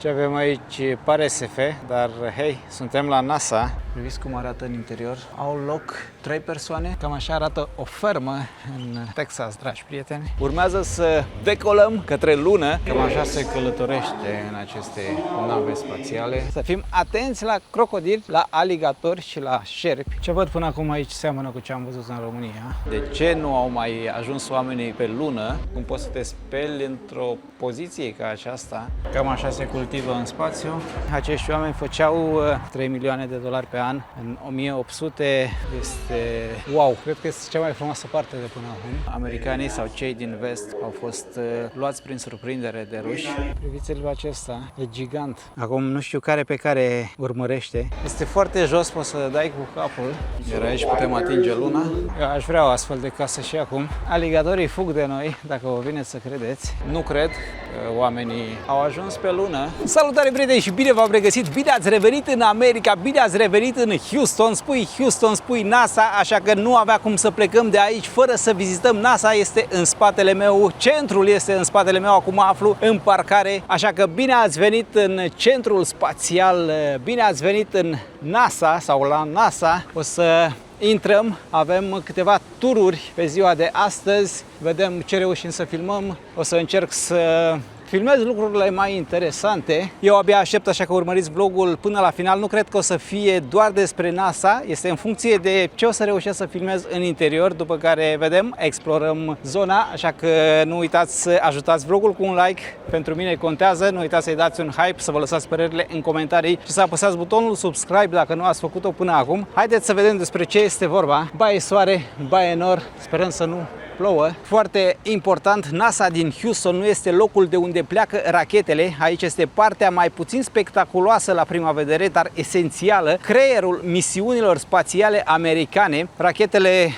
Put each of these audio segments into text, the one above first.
Ce avem aici pare SF, dar hei, suntem la NASA. Priviți cum arată în interior. Au loc 3 persoane. Cam așa arată o fermă în Texas, dragi prieteni. Urmează să decolăm către lună. Cam așa se călătorește în aceste nave spațiale. Să fim atenți la crocodili, la aligatori și la șerpi. Ce văd până acum aici seamănă cu ce am văzut în România. De ce nu au mai ajuns oamenii pe lună? Cum poți să te speli într-o poziție ca aceasta? Cam așa se cultivă în spațiu. Acești oameni făceau 3 milioane de dolari pe an în 1800. Este wow! Cred că este cea mai frumoasă parte de până acum. Americanii sau cei din vest au fost luați prin surprindere de ruși. Priviți-l acesta, e gigant. Acum nu știu care pe care urmărește. Este foarte jos, poți să dai cu capul. Iar aici putem atinge luna. Eu aș vrea o astfel de casă și acum. Aligatorii fug de noi, dacă vă vine să credeți. Nu cred că oamenii au ajuns pe lună. Salutare, prieteni, și bine v-am regăsit! Bine ați revenit în America, bine ați revenit în Houston. Spui Houston, spui NASA, așa că nu avea cum să plecăm de aici fără să vizităm NASA. Este în spatele meu, centrul este în spatele meu, acum mă aflu în parcare. Așa că bine ați venit în centrul spațial, bine ați venit în NASA sau la NASA. O să intrăm, avem câteva tururi pe ziua de astăzi, vedem ce reușim să filmăm. O să încerc să filmez lucrurile mai interesante. Eu abia aștept, așa că urmăriți vlogul până la final. Nu cred că o să fie doar despre NASA, este în funcție de ce o să reușesc să filmez în interior, după care vedem, explorăm zona, așa că nu uitați să ajutați vlogul cu un like, pentru mine contează, nu uitați să-i dați un hype, să vă lăsați părerile în comentarii și să apăsați butonul subscribe dacă nu ați făcut-o până acum. Haideți să vedem despre ce este vorba. Baie soare, baie nor, sperăm să nu plouă. Foarte important, NASA din Houston nu este locul de unde pleacă rachetele. Aici este partea mai puțin spectaculoasă la prima vedere, dar esențială, creierul misiunilor spațiale americane. Rachetele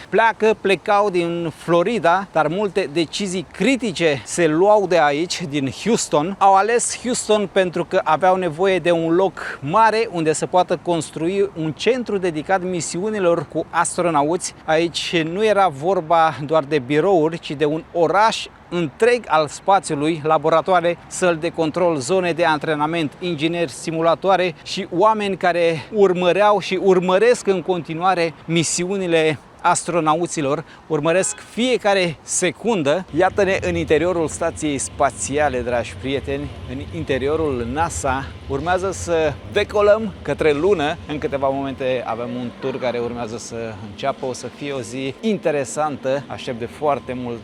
plecau din Florida, dar multe decizii critice se luau de aici, din Houston. Au ales Houston pentru că aveau nevoie de un loc mare unde să poată construi un centru dedicat misiunilor cu astronauți. Aici nu era vorba doar de birouri, ci de un oraș întreg al spațiului, laboratoare, săli de control, zone de antrenament, ingineri, simulatoare și oameni care urmăreau și urmăresc în continuare misiunile astronauților, urmăresc fiecare secundă. Iată-ne în interiorul stației spațiale, dragi prieteni, în interiorul NASA. Urmează să decolăm către lună. În câteva momente avem un tur care urmează să înceapă. O să fie o zi interesantă. Aștept de foarte mult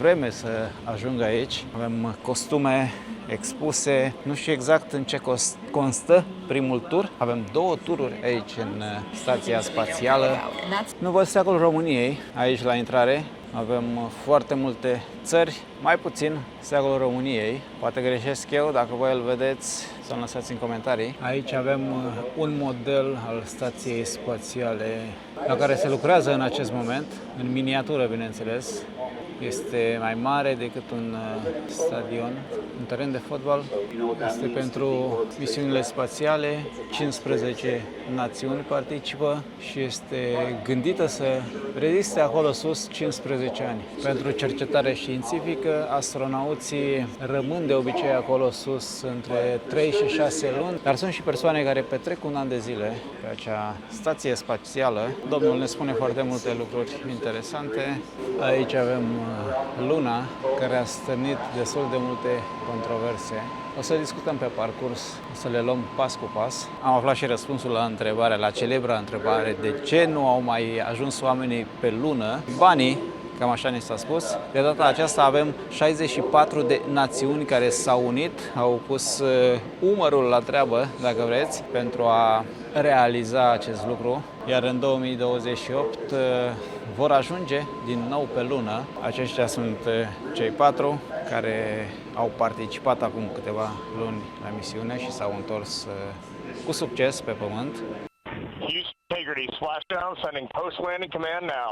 vreme să ajung aici. Avem costume expuse. Nu știu exact în ce constă primul tur. Avem 2 tururi aici în stația spațială. Nu văd steagul României aici la intrare. Avem foarte multe țări, mai puțin steagul României. Poate greșesc eu, dacă voi îl vedeți, să-mi lăsați în comentarii. Aici avem un model al stației spațiale la care se lucrează în acest moment, în miniatură, bineînțeles. Este mai mare decât un stadion, un teren de fotbal. Este pentru misiunile spațiale, 15 națiuni participă și este gândită să reziste acolo sus 15 ani. Pentru cercetare științifică, astronauții rămân de obicei acolo sus între 3 și 6 luni, dar sunt și persoane care petrec un an de zile pe acea stație spațială. Domnul ne spune foarte multe lucruri interesante. Aici avem luna, care a stârnit destul de multe controverse. O să discutăm pe parcurs, o să le luăm pas cu pas. Am aflat și răspunsul la întrebarea, la celebra întrebare, de ce nu au mai ajuns oamenii pe lună. Banii, cam așa ni s-a spus. De data aceasta avem 64 de națiuni care s-au unit, au pus umărul la treabă, dacă vreți, pentru a realiza acest lucru. Iar în 2028 vor ajunge din nou pe lună. Aceștia sunt cei 4 care au participat acum câteva luni la misiune și s-au întors cu succes pe Pământ. Houston Integrity, splashdown, sending post-landing command now.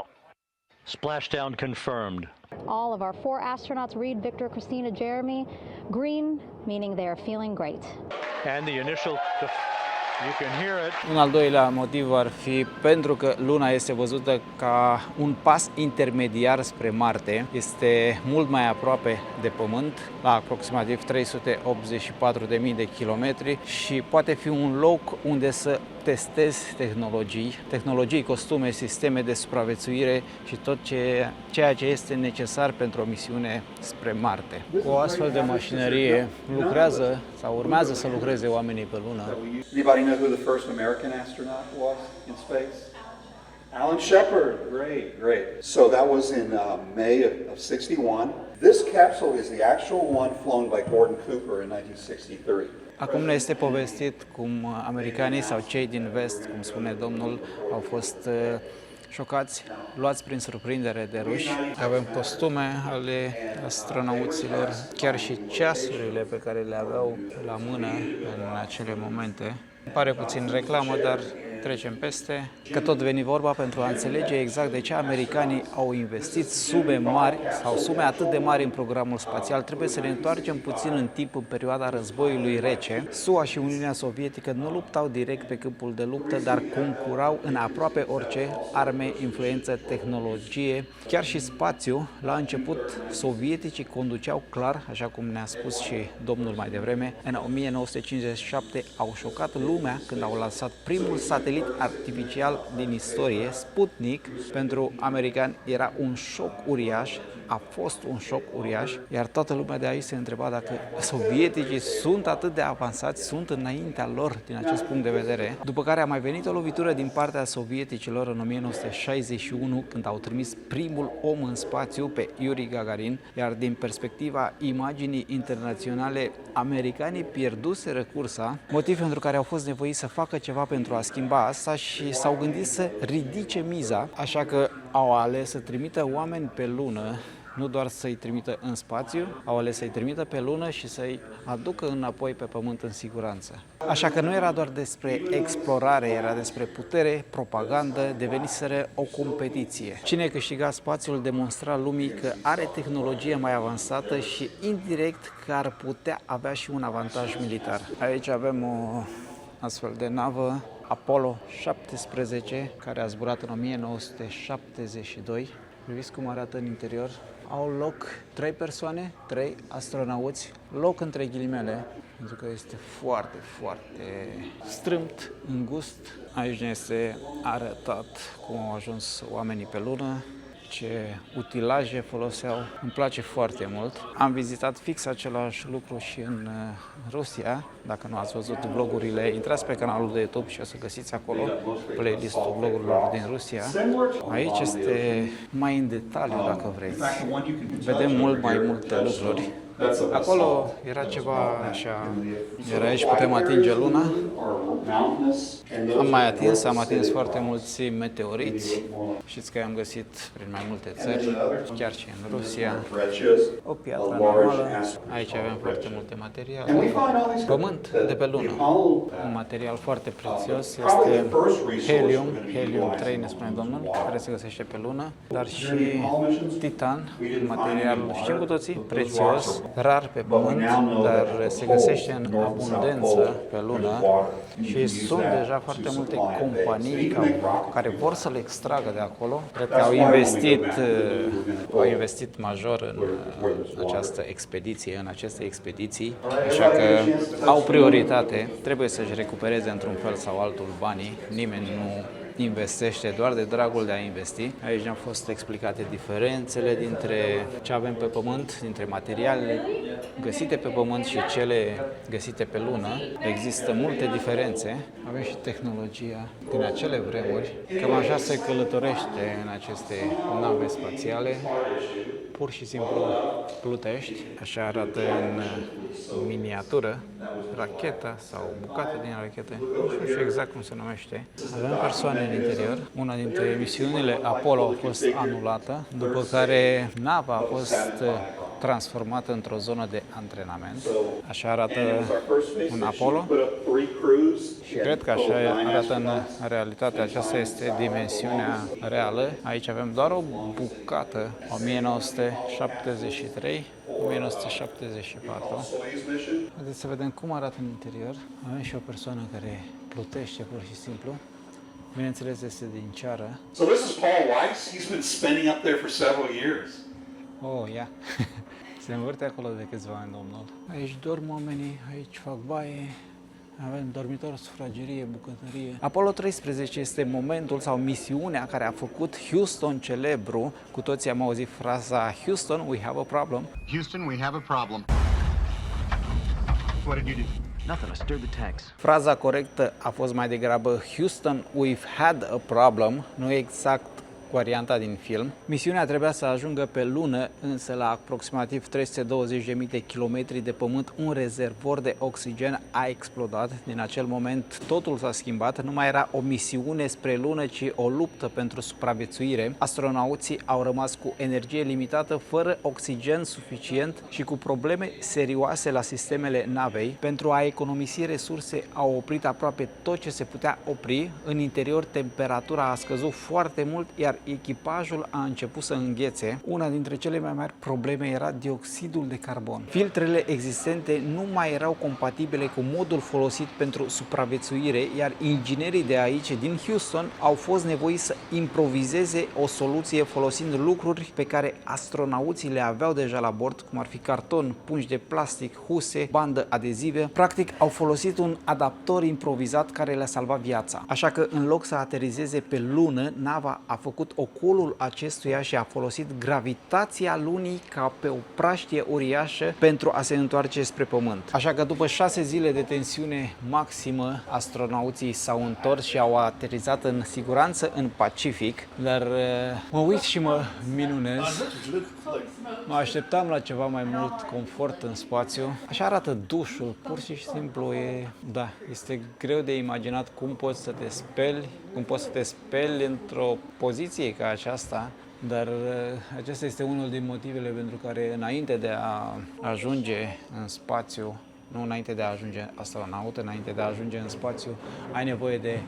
Splashdown confirmed. All of our 4 astronauts, Reed, Victor, Christina, Jeremy, green, meaning they are feeling great. And the initial You can hear it. Un al doilea motiv ar fi pentru că Luna este văzută ca un pas intermediar spre Marte. Este mult mai aproape de Pământ, la aproximativ 384.000 de kilometri și poate fi un loc unde să testezi tehnologii, costume, sisteme de supraviețuire și tot ceea ce este necesar pentru o misiune spre Marte. Cu o astfel de mașinărie lucrează sau urmează să lucreze oamenii pe Lună. Anybody know who the first American astronaut was in space? Alan Shepard. Great. So that was in May of 61. This capsule is the actual one flown by Gordon Cooper in 1963. Acum ne este povestit cum americanii sau cei din vest, cum spune domnul, au fost șocați, luați prin surprindere de ruși. Avem costume ale astronauților, chiar și ceasurile pe care le aveau la mână în acele momente. Îmi pare puțin reclamă, dar trecem peste, că tot veni vorba pentru a înțelege exact de ce americanii au investit sume mari sau sume atât de mari în programul spațial. Trebuie să ne întoarcem puțin în timp, în perioada războiului rece. SUA și Uniunea Sovietică nu luptau direct pe câmpul de luptă, dar concurau în aproape orice arme, influență, tehnologie, chiar și spațiu. La început, sovieticii conduceau clar, așa cum ne-a spus și domnul mai devreme. În 1957 au șocat lumea când au lansat primul satelit artificial din istorie, Sputnik. Pentru americani era un șoc uriaș, a fost un șoc uriaș, iar toată lumea de aici se întreba dacă sovieticii sunt atât de avansați, sunt înaintea lor din acest punct de vedere. După care a mai venit o lovitură din partea sovieticilor în 1961, când au trimis primul om în spațiu pe Yuri Gagarin, iar din perspectiva imaginii internaționale, americanii pierduseră cursa, motiv pentru care au fost nevoiți să facă ceva pentru a schimba asta și s-au gândit să ridice miza, așa că au ales să trimită oameni pe Lună, nu doar să-i trimită în spațiu, au ales să-i trimită pe Lună și să-i aducă înapoi pe Pământ în siguranță. Așa că nu era doar despre explorare, era despre putere, propagandă, deveniseră o competiție. Cine câștiga spațiul demonstra lumii că are tehnologie mai avansată și indirect că ar putea avea și un avantaj militar. Aici avem o astfel de navă Apollo 17, care a zburat în 1972. Priviți cum arată în interior. Au loc 3 persoane, 3 astronauți, loc între ghilimele, pentru că este foarte, foarte strâmt, îngust. Aici ne este arătat cum au ajuns oamenii pe Lună, ce utilaje foloseau. Îmi place foarte mult. Am vizitat fix același lucru și în Rusia. Dacă nu ați văzut vlogurile, intrați pe canalul de YouTube și o să găsiți acolo playlistul vlogurilor din Rusia. Aici este mai în detaliu, dacă vreți. Vedem mult mai multe lucruri. Acolo era ceva așa, iar aici putem atinge Luna. Am atins foarte mulți meteoriți. Știți că am găsit prin mai multe țări, chiar și în Rusia. O piatră normală. Aici avem foarte multe materiale. Pământ de pe Lună. Un material foarte prețios este helium-3, ne spune domnul, care se găsește pe Lună, dar și titan, un material, știm cu toții, prețios, rar pe Pământ, dar se găsește în abundență pe Lună și sunt deja foarte multe companii care vor să le extragă de acolo. Cred că au investit major în această expediție, în aceste expediții, așa că au prioritate, trebuie să-și recupereze într-un fel sau altul banii, nimeni nu investește doar de dragul de a investi. Aici ne-au fost explicate diferențele dintre ce avem pe Pământ, dintre materialele găsite pe Pământ și cele găsite pe Lună. Există multe diferențe. Avem și tehnologia din acele vremuri. Cam așa se călătorește în aceste nave spațiale. Pur și simplu plutești, așa arată în miniatură, racheta sau bucată din rachetă, nu știu exact cum se numește. Avem persoane în interior. Una dintre misiunile Apollo a fost anulată, după care nava a fost transformată într-o zonă de antrenament. Așa arată un Apollo și cred că așa arată în realitate. Aceasta este dimensiunea reală. Aici avem doar o bucată, 1973, 1974. Haideți să vedem cum arată în interior. Avem și o persoană care plutește pur și simplu. Bineînțeles, este din ceară. So this is Paul Weiss. He's been spinning up there for several years. Oh, ia. Se învârte acolo de câțiva ani, domnul. Aici dorm oamenii, aici fac baie. Avem dormitor, sufragerie, bucătărie. Apollo 13 este momentul sau misiunea care a făcut Houston celebru. Cu toții am auzit fraza Houston, we have a problem. Houston, we have a problem. What did you do? Nothing. I stirred the tanks. Fraza corectă a fost mai degrabă Houston, we've had a problem, nu exact varianta din film. Misiunea trebuia să ajungă pe lună, însă la aproximativ 320.000 de kilometri de pământ, un rezervor de oxigen a explodat. Din acel moment totul s-a schimbat, nu mai era o misiune spre lună, ci o luptă pentru supraviețuire. Astronauții au rămas cu energie limitată, fără oxigen suficient și cu probleme serioase la sistemele navei. Pentru a economisi resurse, au oprit aproape tot ce se putea opri. În interior, temperatura a scăzut foarte mult, iar echipajul a început să înghețe. Una dintre cele mai mari probleme era dioxidul de carbon. Filtrele existente nu mai erau compatibile cu modul folosit pentru supraviețuire, iar inginerii de aici, din Houston, au fost nevoiți să improvizeze o soluție folosind lucruri pe care astronauții le aveau deja la bord, cum ar fi carton, pungi de plastic, huse, bandă adezive. Practic, au folosit un adaptor improvizat care le-a salvat viața. Așa că, în loc să aterizeze pe lună, nava a făcut ocolul acestuia și a folosit gravitația lunii ca pe o praștie uriașă pentru a se întoarce spre Pământ. Așa că după 6 zile de tensiune maximă, astronauții s-au întors și au aterizat în siguranță în Pacific, dar mă uit și mă minunez. Mă așteptam la ceva mai mult confort în spațiu. Așa arată dușul, pur și simplu este greu de imaginat cum poți să te speli, într-o poziție ca aceasta, dar acesta este unul din motivele pentru care înainte de a ajunge în spațiu, nu înainte de a ajunge astronaut, înainte de a ajunge în spațiu, ai nevoie de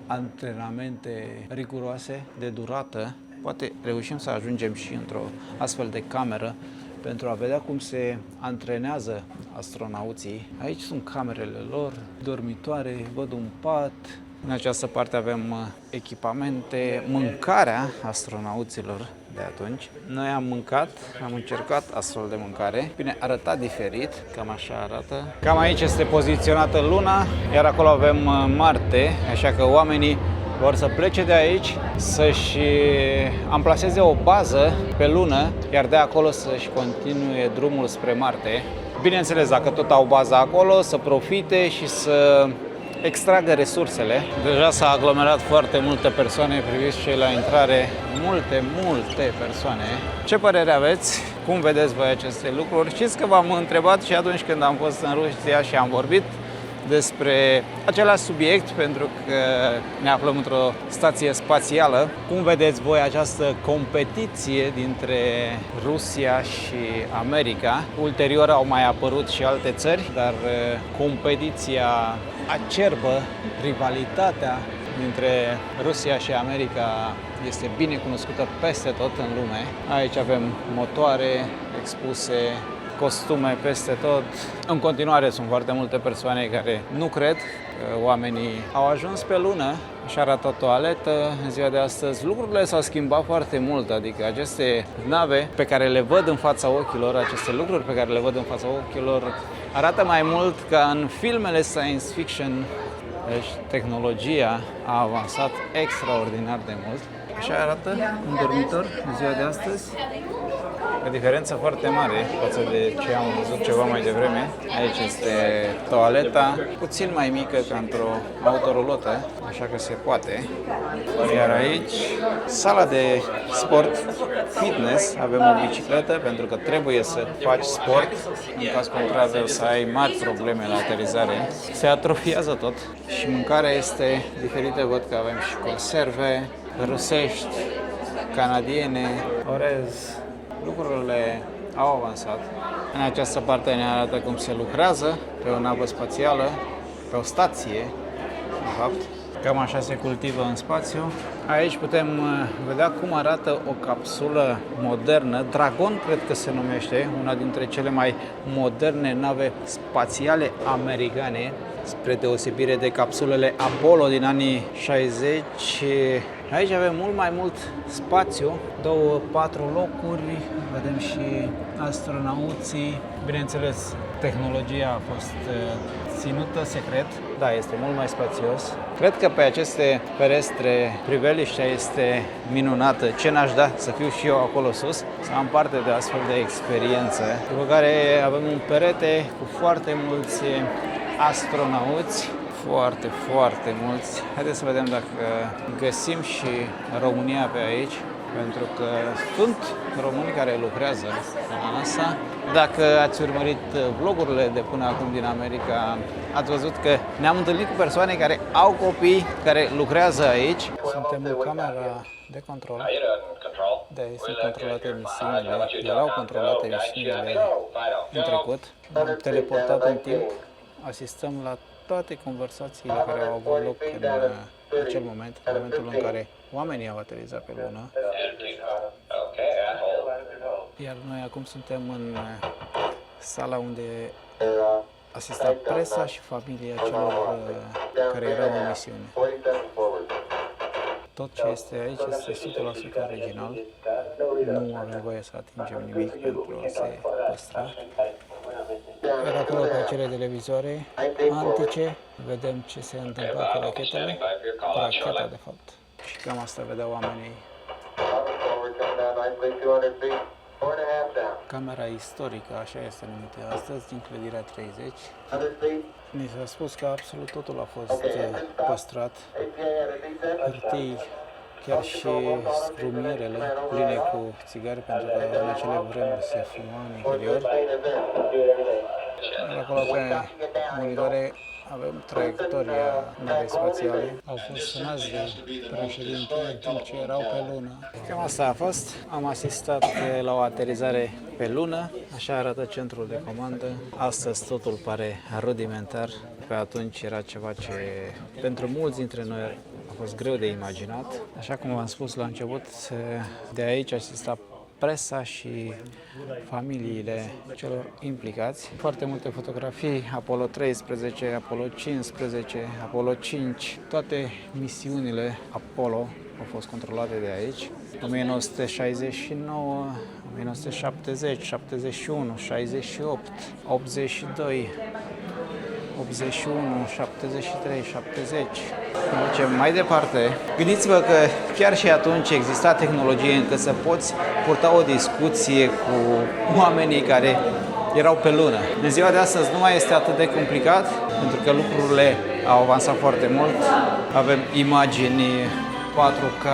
antrenamente riguroase, de durată. Poate reușim să ajungem și într-o astfel de cameră pentru a vedea cum se antrenează astronauții. Aici sunt camerele lor, dormitoare, văd un pat. În această parte avem echipamente, mâncarea astronauților de atunci. Noi am mâncat, am încercat astfel de mâncare. Bine, arăta diferit, cam așa arată. Cam aici este poziționată Luna, iar acolo avem Marte, așa că oamenii vor să plece de aici, să-și amplaseze o bază pe lună, iar de acolo să-și continue drumul spre Marte. Bineînțeles, dacă tot au baza acolo, să profite și să extragă resursele. Deja s-a aglomerat foarte multe persoane, priviți cei la intrare, multe persoane. Ce părere aveți? Cum vedeți voi aceste lucruri? Știți că v-am întrebat și atunci când am fost în Rusia și am vorbit despre același subiect, pentru că ne aflăm într-o stație spațială. Cum vedeți voi această competiție dintre Rusia și America? Ulterior au mai apărut și alte țări, dar competiția acerbă, rivalitatea dintre Rusia și America este bine cunoscută peste tot în lume. Aici avem motoare expuse, costume peste tot. În continuare sunt foarte multe persoane care nu cred că oamenii au ajuns pe lună. Și arată toaletă în ziua de astăzi. Lucrurile s-au schimbat foarte mult, adică aceste nave pe care le văd în fața ochilor, aceste lucruri pe care le văd în fața ochilor, arată mai mult ca în filmele science fiction. Deci tehnologia a avansat extraordinar de mult. Așa arată un dormitor în ziua de astăzi. O diferență foarte mare față de ce am văzut ceva mai devreme. Aici este toaleta, puțin mai mică ca într-o autorulotă, așa că se poate. Iar aici, sala de sport, fitness, avem o bicicletă pentru că trebuie să faci sport. În caz contrar să ai mari probleme la aterizare. Se atrofiază tot și mâncarea este diferită. Văd că avem și conserve rusești, canadiene, orez. Lucrurile au avansat. În această parte ne arată cum se lucrează pe o navă spațială, pe o stație, de fapt. Cam așa se cultivă în spațiu. Aici putem vedea cum arată o capsulă modernă. Dragon, cred că se numește, una dintre cele mai moderne nave spațiale americane, spre deosebire de capsulele Apollo din anii 60. Aici avem mult mai mult spațiu, 4 locuri, vedem și astronauții. Bineînțeles, tehnologia a fost ținută secret. Da, este mult mai spațios. Cred că pe aceste ferestre priveliștea este minunată. Ce n-aș da să fiu și eu acolo sus, să am parte de astfel de experiență. După care avem un perete cu foarte mulți astronauți, foarte mulți. Haideți să vedem dacă găsim și România pe aici, pentru că sunt români care lucrează la NASA. Dacă ați urmărit vlogurile de până acum din America, ați văzut că ne-am întâlnit cu persoane care au copii, care lucrează aici. Suntem în camera de control. De aici sunt controlate misiunile, erau controlate misiunile în trecut. Am teleportat în timp, asistăm la toate conversațiile care au avut loc în acel moment, în momentul în care oamenii au aterizat pe lună. Iar noi acum suntem în sala unde asista presa și familia celor care erau în misiune. Tot ce este aici este 100% original. Nu avem voie să atingem nimic pentru a se păstra. Iar acolo pe acele televizoare antice vedem ce se întâmplă cu rachetele, cu racheta de fapt. Și cam asta vedeau oamenii. Camera istorică, așa este numită astăzi, din clădirea 30. Ni s-a spus că absolut totul a fost păstrat. Hârtii, chiar și scrumierele pline cu țigări, pentru că în acele vremuri se fuma în interior. Iar acolo pe monitoare avem traiectoria navei spațiale. Au fost sunați de președinte în timp ce erau pe lună. Cam asta a fost. Am asistat la o aterizare pe lună. Așa arată centrul de comandă. Astăzi totul pare rudimentar. Pe atunci era ceva ce pentru mulți dintre noi a fost greu de imaginat. Așa cum v-am spus la început, de aici asista presa și familiile celor implicați. Foarte multe fotografii, Apollo 13, Apollo 15, Apollo 5, toate misiunile Apollo au fost controlate de aici. 1969, 1970, 71, 68, 82, 81, 73, 70. Mergem mai departe. Gândiți-vă că chiar și atunci exista tehnologie încât să poți purta o discuție cu oamenii care erau pe lună. În ziua de astăzi nu mai este atât de complicat, pentru că lucrurile au avansat foarte mult. Avem imagini 4K,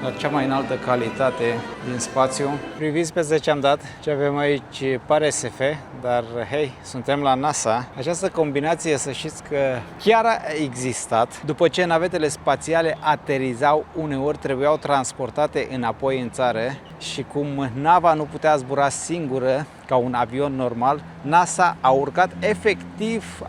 la cea mai înaltă calitate din spațiu. Priviți peste ce am dat, ce avem aici pare SF, dar hei, suntem la NASA. Această combinație, să știți că chiar a existat. După ce navetele spațiale aterizau, uneori trebuiau transportate înapoi în țară și cum nava nu putea zbura singură ca un avion normal, NASA a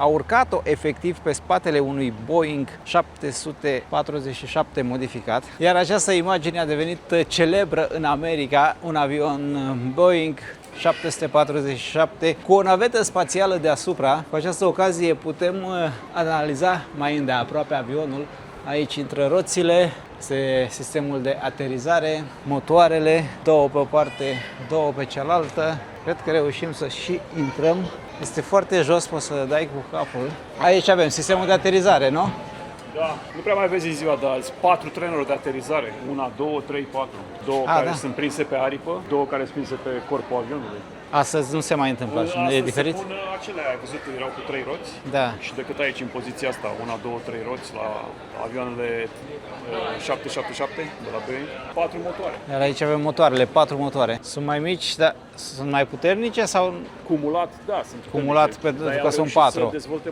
urcat-o efectiv pe spatele unui Boeing 747 modificat. Iar această imagine a devenit celebră în America, un avion Boeing 747 cu o navetă spațială deasupra. Cu această ocazie putem analiza mai îndeaproape avionul. Aici intră roțile, este sistemul de aterizare, motoarele, două pe o parte, două pe cealaltă. Cred că reușim să și intrăm. Este foarte jos, poți să dai cu capul. Aici avem sistemul de aterizare, nu? Da, nu prea mai vezi în ziua de azi. 4 trenuri de aterizare. 1, 2, 3, 4. Două care sunt prinse pe aripă, două care sunt prinse pe corpul avionului. Astăzi nu se mai întâmplă, Astăzi e diferit? se pun acelea, ai văzut, erau cu 3 roți. Da. Și decât aici, în poziția asta, 1, 2, 3 roți la avioanele 777 de la Boeing, 4 motoare. Iar aici avem motoarele, 4 motoare. Sunt mai mici, dar sunt mai puternice sau? Cumulat, da, sunt Cumulat puternice, pentru dar că au sunt reușit 4. să dezvolte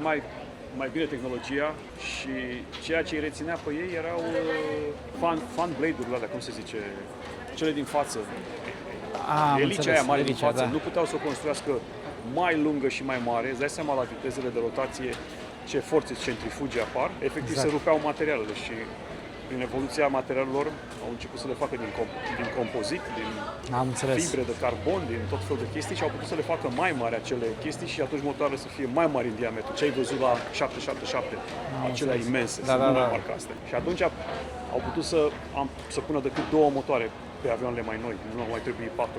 mai bine tehnologia și ceea ce îi reținea pe ei erau fan blade-urile alea, cum se zice, cele din față. Elicea aia mare din față, da. nu puteau să o construiască mai lungă și mai mare, îți dai seama la vitezele de rotație ce forțe centrifuge apar, efectiv se rupeau materialele și prin evoluția materialelor au început să le facă din compozit, din Am înțeles. fibre de carbon, din tot felul de chestii și au putut să le facă mai mari acele chestii și atunci motoarele să fie mai mari în diametru. Ce ai văzut la 777, acelea imense, sunt mult mai mari ca astea. Și atunci au putut să pună decât 2 motoare pe avioanele mai noi, nu au mai trebuit 4.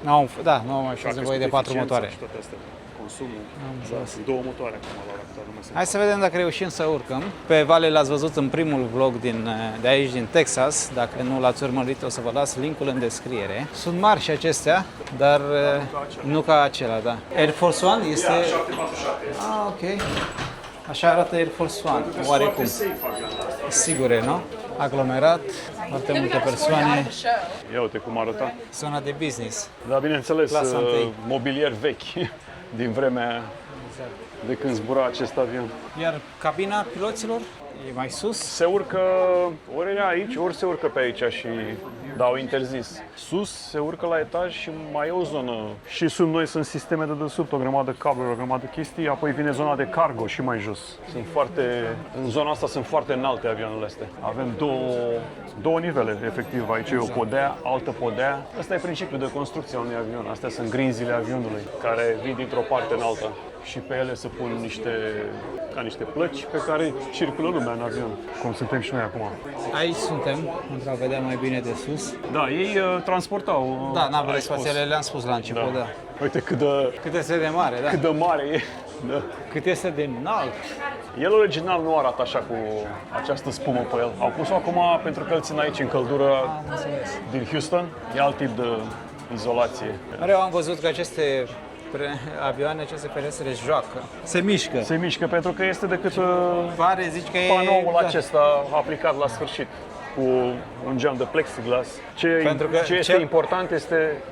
Nu au mai fost nevoie de 4 motoare. Și toate astea. Consumul, sunt 2 motoare acum la ora actuală. Hai să vedem dacă reușim să urcăm. Pe vale l-ați văzut în primul vlog de aici, din Texas. Dacă nu l-ați urmărit, o să vă las linkul în descriere. Sunt mari și acestea, dar nu ca acela, da. Air Force One este... 747. Ok. Așa arată Air Force One, oarecum. Sigure, nu? Aglomerat, foarte multe persoane. Ia uite cum arăta. Zona de business. Da, bineînțeles, Clasa întâi. mobilier vechi din vremea de când zbura acest avion. Iar cabina piloților e mai sus. Se urcă ori era aici, ori se urcă pe aici și au interzis. Sus se urcă la etaj și mai e o zonă. Și sub noi sunt sisteme de desubt, o grămadă de cabluri, o grămadă de chestii, apoi vine zona de cargo și mai jos. În zona asta sunt foarte înalte avioanele astea. Avem două nivele, efectiv. Aici e o podea, altă podea. Asta e principiul de construcție a unui avion. Astea sunt grinzile avionului, care vin dintr-o parte în alta. Și pe ele se pun niște plăci pe care circulă lumea în avion, cum suntem și noi acum. Aici suntem, pentru a vedea mai bine de sus. Da, ei transportau... Da, navele spațiale le-am spus la început, da. Uite Cât este de mare, da. cât de mare e. Da. Cât este de înalt. El original nu arată așa cu această spumă pe el. Au pus-o acum pentru că îl țin aici în căldură din Houston. E alt tip de izolație. Mereu am văzut că aceste avioane, aceste ferestre joacă. Se mișcă. Se mișcă pentru că este decât Pare, zici că panoul e... acesta aplicat la sfârșit cu un geam de plexiglas. Ce este important este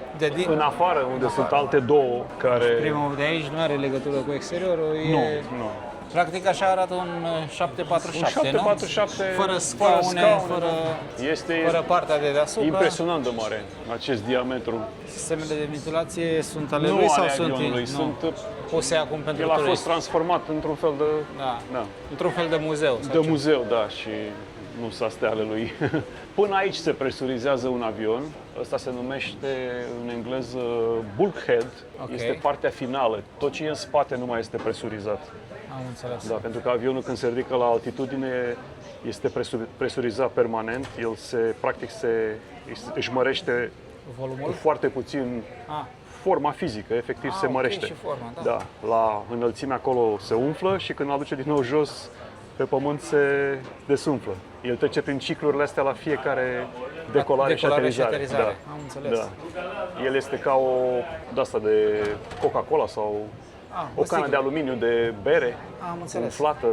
în afară, unde sunt alte două care... Primul de aici nu are legătură cu exteriorul, Nu. Practic așa arată un 747, Un 747 nu? Fără scaune, fără partea de deasupra. Impresionant de mare acest diametru. Sistemele de ventilație sunt ale Nu lui sau ale sunt avionului, sunt puse acum pentru el a fost turiști? transformat într-un fel de Într-un fel de muzeu. de muzeu, da, și nu s-a stea ale lui. Până aici se presurizează un avion. Ăsta se numește în engleză bulkhead. Este partea finală. Tot ce e în spate nu mai este presurizat. Am înțeles. Da, pentru că avionul când se ridică la altitudine este presurizat permanent. El își mărește Volumul? cu foarte puțin forma fizică, efectiv se mărește. Și forma, da. La înălțime acolo se umflă și când aduce din nou jos pe pământ se desumflă. El trece prin ciclurile astea la fiecare decolare și aterizare. Da. Am înțeles. Da. El este ca o de-asta de Coca-Cola sau o cană de aluminiu de bere umflată,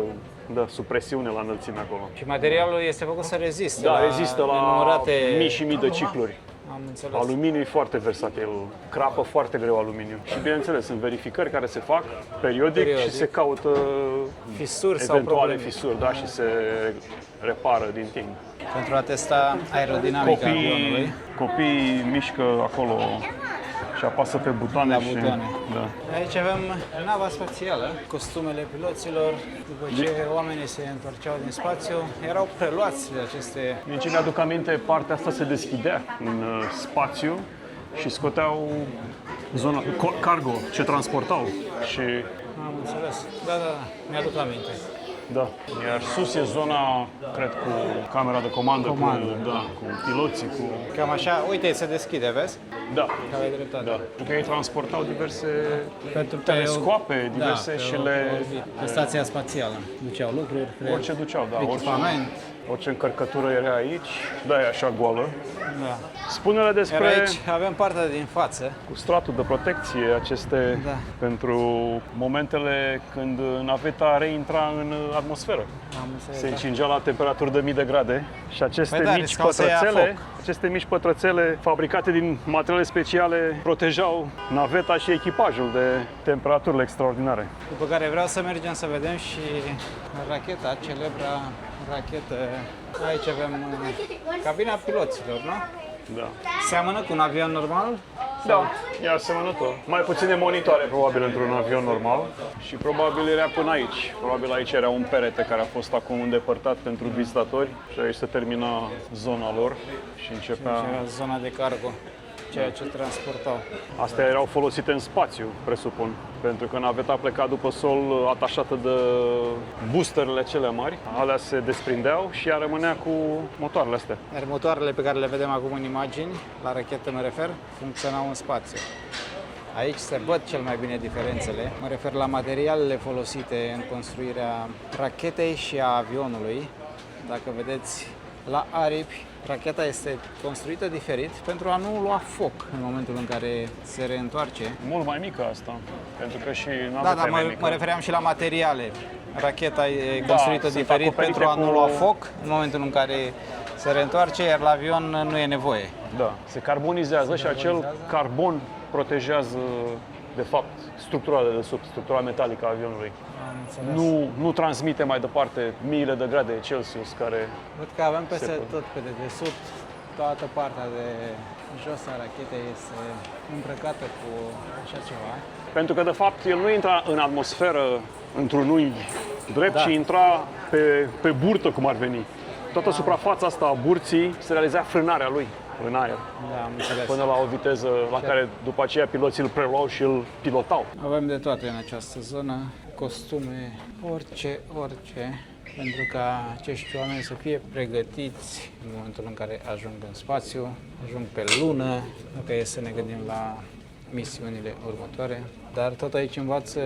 sub presiune la înălțime acolo. Și materialul este făcut să reziste rezistă la mii și mii de cicluri. Am înțeles. Aluminiu e foarte versatil, crapă foarte greu aluminiu. Și bineînțeles, sunt verificări care se fac periodic. Și se caută fisuri eventuale fisuri, și se repară din timp. Pentru a testa aerodinamica avionului. Copiii mișcă acolo și apasă pe butoane. Aici avem nava spațială, costumele piloților. După ce oamenii se întorceau din spațiu, erau preluați de aceste... Din ce mi-aduc aminte, partea asta se deschidea în spațiu și scoteau zona cargo, ce transportau. Și... Am înțeles. Da, mi-aduc aminte. Da. Iar sus e zona, cred, cu camera de comandă. Cu piloții, cu... Cam așa, uite, se deschide, vezi? Da. Care ai dreptate. Da. Pentru că ei transportau diverse telescoape, diverse și pe stația spațială. Duceau lucruri, orice duceau, echipament. Orice încărcătură era aici, e așa goală. Da. Spune-le despre... Iar aici avem partea din față. Cu stratul de protecție, pentru momentele când naveta reintra în atmosferă. Se încingea la temperaturi de 1000 de grade și aceste mici pătrățele fabricate din materiale speciale protejau naveta și echipajul de temperaturile extraordinare. După care vreau să mergem să vedem și racheta, celebra rachetă. Aici avem cabina piloților, nu? Da. Seamănă cu un avion normal Da, e asemănător. Mai puține monitoare probabil într-un avion normal și probabil era până aici. Probabil aici era un perete care a fost acum îndepărtat pentru vizitatori și aici se termina zona lor și începea... Era zona de cargo, ceea ce transportau. Astea erau folosite în spațiu, presupun, pentru că naveta pleca după sol atașată de boosterele cele mari. Alea se desprindeau și ea rămânea cu motoarele astea. Iar motoarele pe care le vedem acum în imagini, la rachetă mă refer, funcționau în spațiu. Aici se văd cel mai bine diferențele. Mă refer la materialele folosite în construirea rachetei și a avionului. Dacă vedeți, la aripi, racheta este construită diferit pentru a nu lua foc în momentul în care se reîntoarce. Mult mai mică asta, pentru că și Da, naveta e mai mă mică. refeream și la materiale. Racheta e construită sunt diferit acoperite pentru a nu cu- lua foc în momentul în care se reîntoarce, iar la avion nu e nevoie. Da, se carbonizează și acel carbon protejează, de fapt, structura de desubt, structura metalică a avionului. Nu transmite mai departe miile de grade Celsius care... Văd că avem peste Se- tot pe dedesubt, toată partea de jos a rachetei este îmbrăcată cu așa ceva. Pentru că, de fapt, el nu intra în atmosferă într-un unghi drept, Da. ci intra pe burtă, cum ar veni. Toată suprafața asta a burții se realizea frânarea lui în aer, Da, am înțeles. până la o viteză la care după aceea piloții îl preluau și îl pilotau. Avem de toate în această zonă, costume, orice, pentru ca acești oameni să fie pregătiți în momentul în care ajung în spațiu, ajung pe lună, dacă e să ne gândim la misiunile următoare. Dar tot aici învață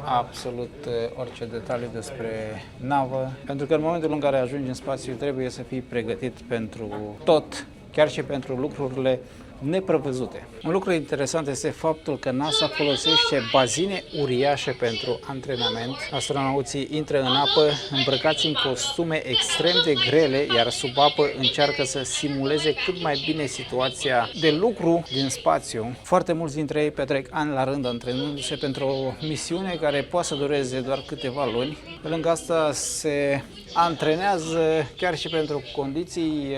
absolut orice detaliu despre navă, pentru că în momentul în care ajungi în spațiu trebuie să fii pregătit pentru tot, chiar și pentru lucrurile neprevăzute. Un lucru interesant este faptul că NASA folosește bazine uriașe pentru antrenament. Astronauții intră în apă îmbrăcați în costume extrem de grele, iar sub apă încearcă să simuleze cât mai bine situația de lucru din spațiu. Foarte mulți dintre ei petrec ani la rând antrenându-se pentru o misiune care poate să dureze doar câteva luni. Pe lângă asta se antrenează chiar și pentru condiții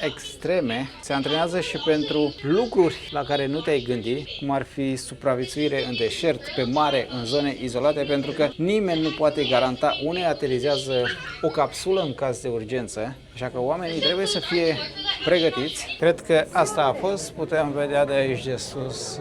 extreme, se antrenează și pentru lucruri la care nu te-ai gândit, cum ar fi supraviețuire în deșert, pe mare, în zone izolate, pentru că nimeni nu poate garanta unde aterizează o capsulă în caz de urgență, așa că oamenii trebuie să fie pregătiți. Cred că asta a fost, puteam vedea de aici de sus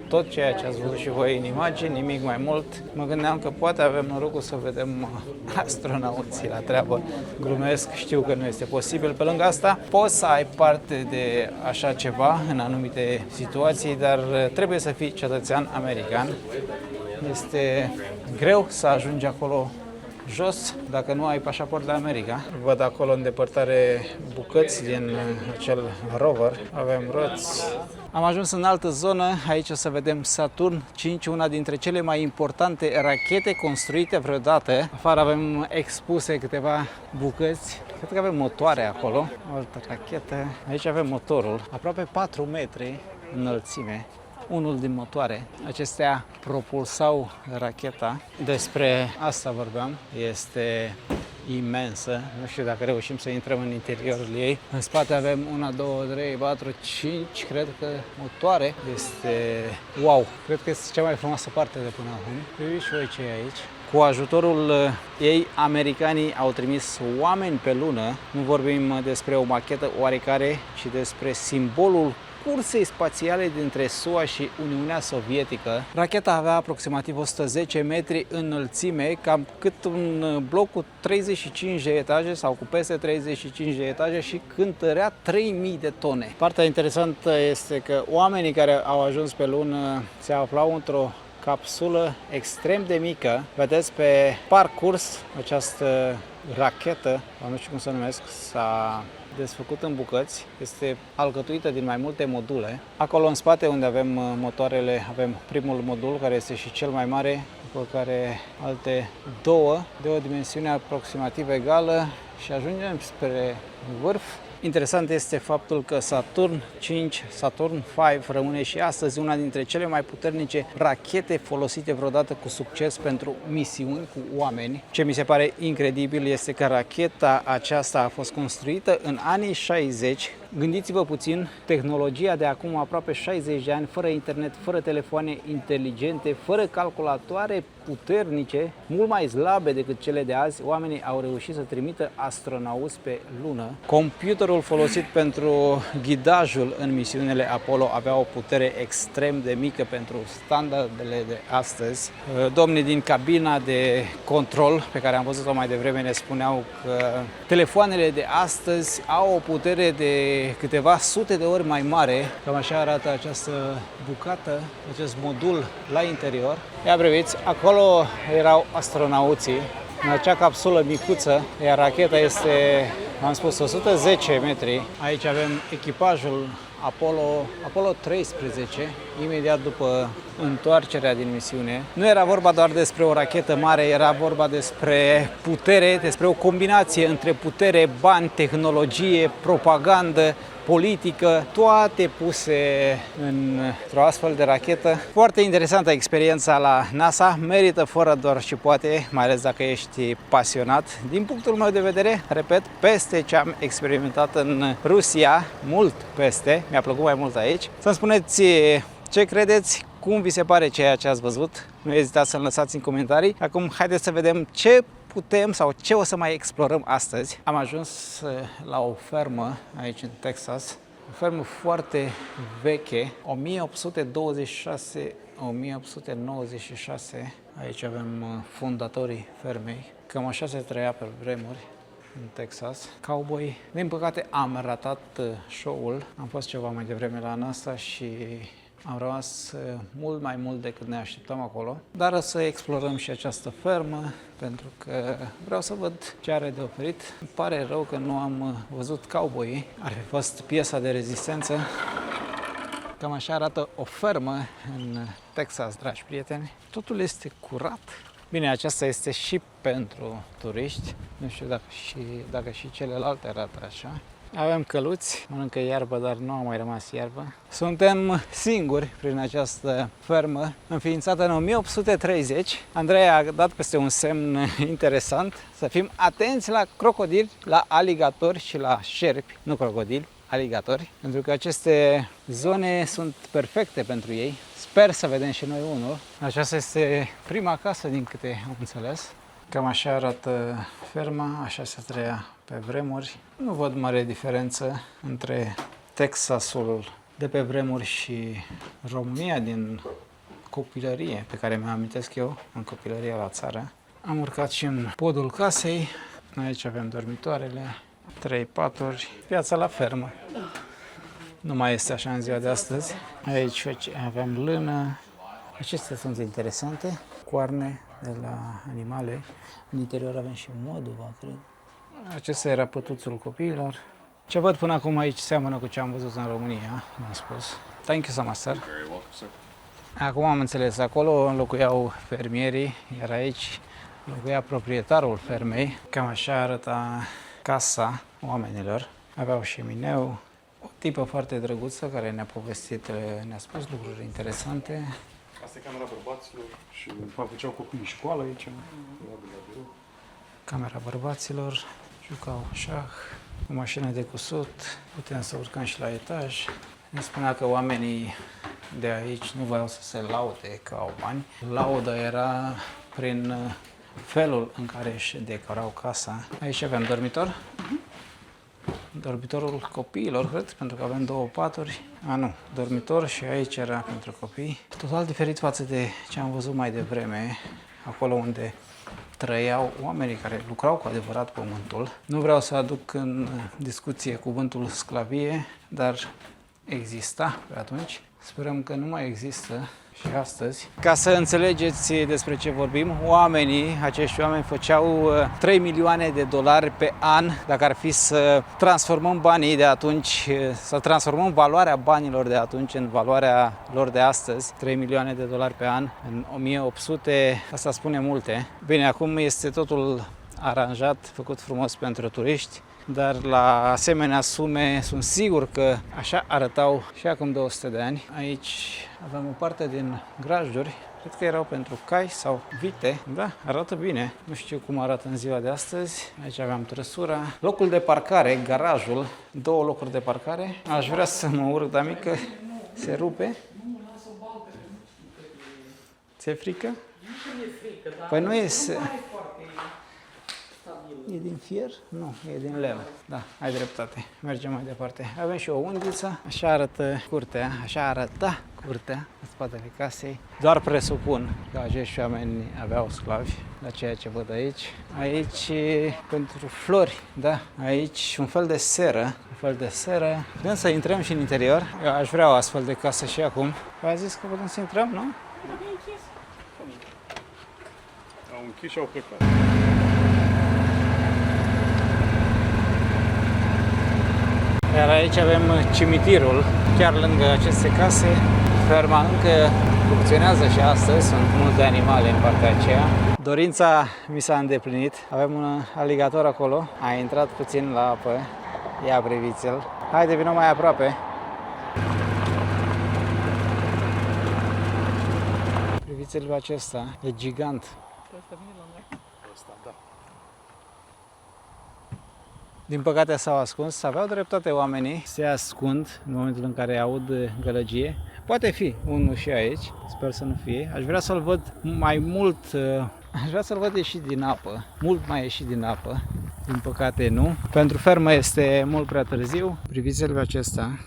tot ceea ce ați văzut și voi în imagini, nimic mai mult. Mă gândeam că poate avem norocul să vedem astronauții la treabă. Glumesc, știu că nu este posibil. Pe lângă asta, poți să ai parte de așa ceva în anumite situații, dar trebuie să fii cetățean american. Este greu să ajungi acolo jos dacă nu ai pașaport de America. Văd acolo în depărtare bucăți din acel rover. Avem roți. Am ajuns în altă zonă, aici o să vedem Saturn 5, una dintre cele mai importante rachete construite vreodată. Afară avem expuse câteva bucăți. Cred că avem motoare acolo. O altă rachetă. Aici avem motorul, aproape 4 metri înălțime. Unul din motoare. Acestea propulsau racheta. Despre asta vorbeam. Este imensă. Nu știu dacă reușim să intrăm în interiorul ei. În spate avem 1, 2, 3, 4, 5, cred că motoare. Este wow! Cred că este cea mai frumoasă parte de până acum. Priviți și voi ce e aici. Cu ajutorul ei, americanii au trimis oameni pe lună. Nu vorbim despre o machetă oarecare, ci despre simbolul cursei spațiale dintre SUA și Uniunea Sovietică. Racheta avea aproximativ 110 metri înălțime, cam cât un bloc cu 35 de etaje sau cu peste 35 de etaje și cântărea 3000 de tone. Partea interesantă este că oamenii care au ajuns pe lună se aflau într-o capsulă extrem de mică. Vedeți pe parcurs această rachetă, nu știu cum să numesc, s-a desfăcut în bucăți, este alcătuită din mai multe module. Acolo în spate unde avem motoarele, avem primul modul care este și cel mai mare, după care alte două de o dimensiune aproximativ egală și ajungem spre vârf. Interesant este faptul că Saturn 5, Saturn 5 rămâne și astăzi una dintre cele mai puternice rachete folosite vreodată cu succes pentru misiuni cu oameni. Ce mi se pare incredibil este că racheta aceasta a fost construită în anii 60 Gândiți-vă puțin, tehnologia de acum aproape 60 de ani, fără internet, fără telefoane inteligente, fără calculatoare puternice, mult mai slabe decât cele de azi, oamenii au reușit să trimită astronauți pe lună. Computerul folosit pentru ghidajul în misiunile Apollo avea o putere extrem de mică pentru standardele de astăzi. Domnii din cabina de control, pe care am văzut-o mai devreme, ne spuneau că telefoanele de astăzi au o putere de câteva sute de ori mai mare. Cam așa arată această bucată, acest modul la interior. Ia priviți, acolo erau astronauții în acea capsulă micuță, iar racheta este, am spus, 110 metri. Aici avem echipajul Apollo 13, imediat după întoarcerea din misiune. Nu era vorba doar despre o rachetă mare, era vorba despre putere, despre o combinație între putere, bani, tehnologie, propagandă, politică, toate puse într-o astfel de rachetă. Foarte interesantă experiența la NASA, merită fără doar și poate, mai ales dacă ești pasionat. Din punctul meu de vedere, repet, peste ce am experimentat în Rusia, mult peste, mi-a plăcut mai mult aici. Să-mi spuneți ce credeți, cum vi se pare ceea ce ați văzut, nu ezitați să-mi lăsați în comentarii. Acum haideți să vedem ce putem sau ce o să mai explorăm astăzi. Am ajuns la o fermă aici în Texas, o fermă foarte veche, 1826-1896. Aici avem fondatorii fermei. Cam așa se trăia pe vremuri în Texas. Cowboy. Din păcate am ratat show-ul. Am fost ceva mai devreme la NASA și am rămas mult mai mult decât ne așteptam acolo, dar o să explorăm și această fermă, pentru că vreau să văd ce are de oferit. Îmi pare rău că nu am văzut cowboyii, ar fi fost piesa de rezistență. Cam așa arată o fermă în Texas, dragi prieteni. Totul este curat. Bine, aceasta este și pentru turiști, nu știu dacă și celelalte arată așa. Avem căluți, mănâncă iarbă, dar nu a mai rămas iarbă. Suntem singuri prin această fermă, înființată în 1830. Andrei a dat peste un semn interesant, să fim atenți la crocodili, la aligatori și la șerpi, nu crocodili, aligatori, pentru că aceste zone sunt perfecte pentru ei. Sper să vedem și noi unul. Aceasta este prima casă, din câte am înțeles. Cam așa arată ferma, așa se trăia pe vremuri. Nu văd mare diferență între Texasul de pe vremuri și România din copilărie, pe care mi-am amintesc eu în copilărie la țară. Am urcat și în podul casei. Aici avem dormitoarele, 3 paturi, viața la fermă. Nu mai este așa în ziua de astăzi. Aici avem lână. Acestea sunt interesante, coarne de la animale. În interior avem și moduva, cred. Acesta era pătuțul copiilor. Ce văd până acum aici seamănă cu ce am văzut în România, mi-am spus. Thank you so much, sir. Acum am înțeles, acolo locuiau fermierii, iar aici locuia proprietarul fermei. Cam așa arăta casa oamenilor. Aveau șemineu, o tipă foarte drăguță care ne-a povestit, ne-a spus lucruri interesante. Asta e camera bărbaților și făceau copii în școală aici. Camera bărbaților, jucau șah, o mașină de cusut, puteam să urcăm și la etaj. Ne spunea că oamenii de aici nu voiau să se laude că au bani. Lauda era prin felul în care își decorau casa. Aici avem dormitor. Dormitorul copiilor, cred, pentru că avem 2 paturi. Dormitor și aici era pentru copii. Total diferit față de ce am văzut mai devreme, acolo unde trăiau oamenii care lucrau cu adevărat pământul. Nu vreau să aduc în discuție cuvântul sclavie, dar exista pe atunci. Sperăm că nu mai există și astăzi. Ca să înțelegeți despre ce vorbim, acești oameni făceau 3 milioane de dolari pe an, dacă ar fi să transformăm banii de atunci, să transformăm valoarea banilor de atunci în valoarea lor de astăzi, 3 milioane de dolari pe an, în 1800, asta spune multe. Bine, acum este totul aranjat, făcut frumos pentru turiști, dar la asemenea sume sunt sigur că așa arătau și acum 200 de ani. Aici avem o parte din grajduri Cred că erau pentru cai sau vite. Da, arată bine. Nu știu cum arată în ziua de astăzi. Aici aveam trăsura. Locul de parcare, garajul, 2 locuri de parcare. Aș vrea să mă urc, dar mică se rupe. Ți-e frică? Păi nu e... E din fier? Nu, e din lemn. Da, ai dreptate. Mergem mai departe. Avem și o undiță. Așa arată curtea. Așa arăta curtea în spatele casei. Doar presupun că acești oameni aveau sclavi, la ceea ce văd aici. Aici pentru flori, da. Aici un fel de seră. Un fel de seră. Putem să intrăm și în interior. Eu aș vrea o astfel de casă și acum. V-a zis că putem să intrăm, nu? Au închis și au plecat. Iar aici avem cimitirul, chiar lângă aceste case. Ferma încă funcționează și astăzi, sunt multe animale în partea aceea. Dorința mi s-a îndeplinit. Avem un aligator acolo, a intrat puțin la apă. Ia priviți-l. Haide, vină mai aproape. Priviți-l pe acesta, e gigant. Din păcate s-au ascuns, aveau dreptate oamenii, se ascund în momentul în care aud gălăgie. Poate fi unul și aici, sper să nu fie. Aș vrea să-l văd mai mult, aș vrea să-l văd ieșit din apă, mult mai ieșit din apă. Din păcate nu. Pentru fermă este mult prea târziu. Priviți-l pe acesta.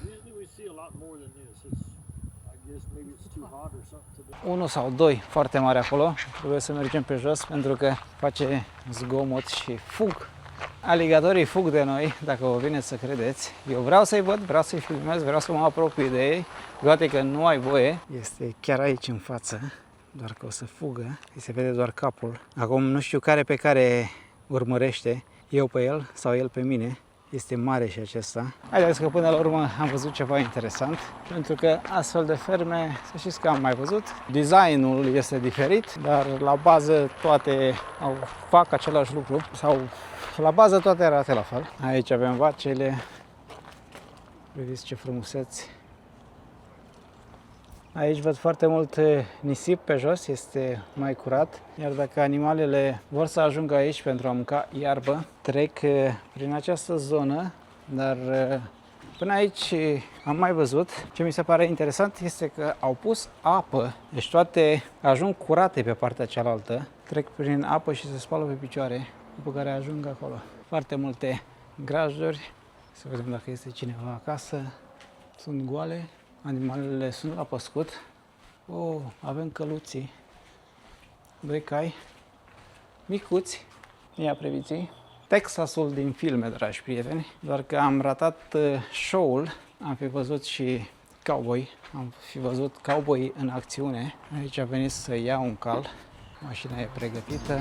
Unul sau 2 foarte mari acolo. Trebuie să mergem pe jos pentru că face zgomot și fug. Aligatorii fug de noi, dacă vă vine să credeți. Eu vreau să-i văd, vreau să-i filmez, vreau să mă apropii de ei, cu toate că nu ai voie. Este chiar aici în față, doar că o să fugă, îi se vede doar capul. Acum nu știu care pe care urmărește, eu pe el sau el pe mine. Este mare și acesta. Haideți că până la urmă am văzut ceva interesant, pentru că astfel de ferme, să știți că am mai văzut. Designul este diferit, dar la bază toate fac același lucru sau la bază toate arată la fel. Aici avem vacile. Vedeți ce frumuseți. Aici văd foarte mult nisip pe jos, este mai curat. Iar dacă animalele vor să ajungă aici pentru a mânca iarbă, trec prin această zonă, dar până aici am mai văzut. Ce mi se pare interesant este că au pus apă, deci toate ajung curate pe partea cealaltă, trec prin apă și se spală pe picioare, după care ajung acolo. Foarte multe grajduri, să vedem dacă este cineva acasă, sunt goale. Animalele sunt la păscut. Avem căluții. 2 cai micuți. Ia priviți. Texasul din filme, dragi prieteni. Doar că am ratat show-ul. Am fi văzut și cowboy. Am fi văzut cowboy în acțiune. Aici a venit să ia un cal. Mașina e pregătită.